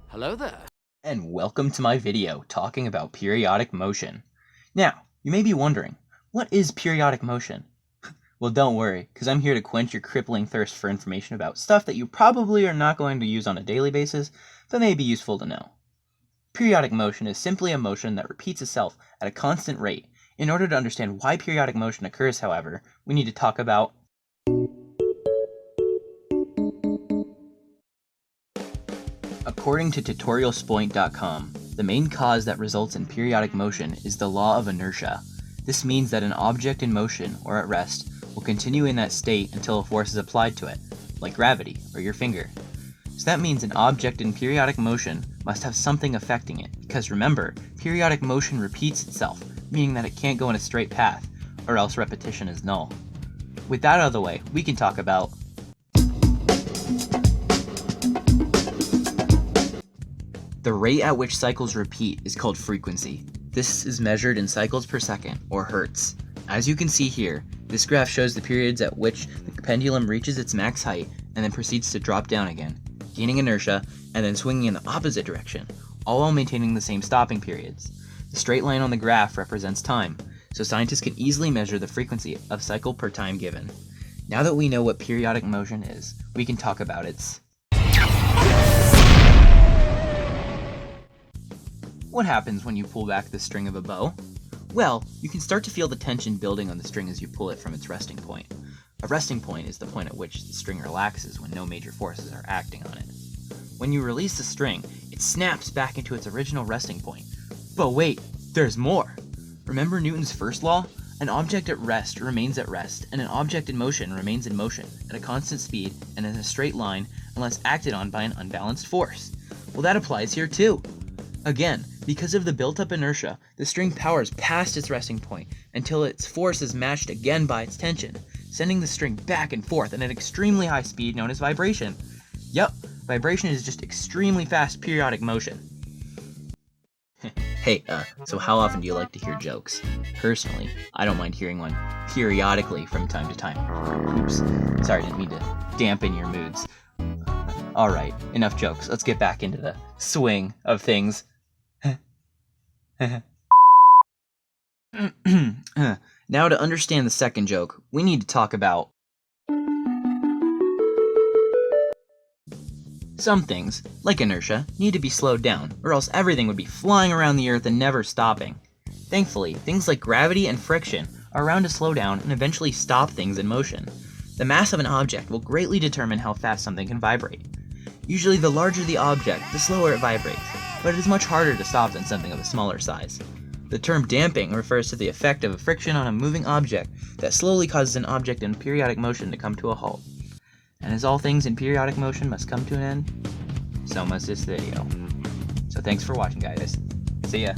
Hello there. And welcome to my video talking about periodic motion. Now, you may be wondering, what is periodic motion? Well, don't worry, because I'm here to quench your crippling thirst for information about stuff that you probably are not going to use on a daily basis, but may be useful to know. Periodic motion is simply a motion that repeats itself at a constant rate. In order to understand why periodic motion occurs, however, we need to talk about According to tutorialspoint.com, the main cause that results in periodic motion is the law of inertia. This means that an object in motion or at rest will continue in that state until a force is applied to it, like gravity or your finger. So that means an object in periodic motion must have something affecting it, because remember, periodic motion repeats itself, meaning that it can't go in a straight path, or else repetition is null. With that out of the way, we can talk about the rate at which cycles repeat is called frequency. This is measured in cycles per second, or hertz. As you can see here, this graph shows the periods at which the pendulum reaches its max height and then proceeds to drop down again, gaining inertia and then swinging in the opposite direction, all while maintaining the same stopping periods. The straight line on the graph represents time, so scientists can easily measure the frequency of cycle per time given. Now that we know what periodic motion is, we can talk about its What happens when you pull back the string of a bow? Well, you can start to feel the tension building on the string as you pull it from its resting point. A resting point is the point at which the string relaxes when no major forces are acting on it. When you release the string, it snaps back into its original resting point. But wait, there's more! Remember Newton's first law? An object at rest remains at rest, and an object in motion remains in motion, at a constant speed and in a straight line unless acted on by an unbalanced force. Well, that applies here too! Again, because of the built-up inertia, the string powers past its resting point until its force is matched again by its tension, sending the string back and forth at an extremely high speed known as vibration. Yup, vibration is just extremely fast periodic motion. Hey, so how often do you like to hear jokes? Personally, I don't mind hearing one periodically from time to time. Oops, sorry, didn't mean to dampen your moods. Alright, enough jokes. Let's get back into the swing of things. Now, to understand the second joke, we need to talk about some things, like inertia, need to be slowed down, or else everything would be flying around the earth and never stopping. Thankfully, things like gravity and friction are around to slow down and eventually stop things in motion. The mass of an object will greatly determine how fast something can vibrate. Usually the larger the object, the slower it vibrates, but it is much harder to stop than something of a smaller size. The term damping refers to the effect of friction on a moving object that slowly causes an object in periodic motion to come to a halt. And as all things in periodic motion must come to an end, so must this video. So thanks for watching, guys. See ya.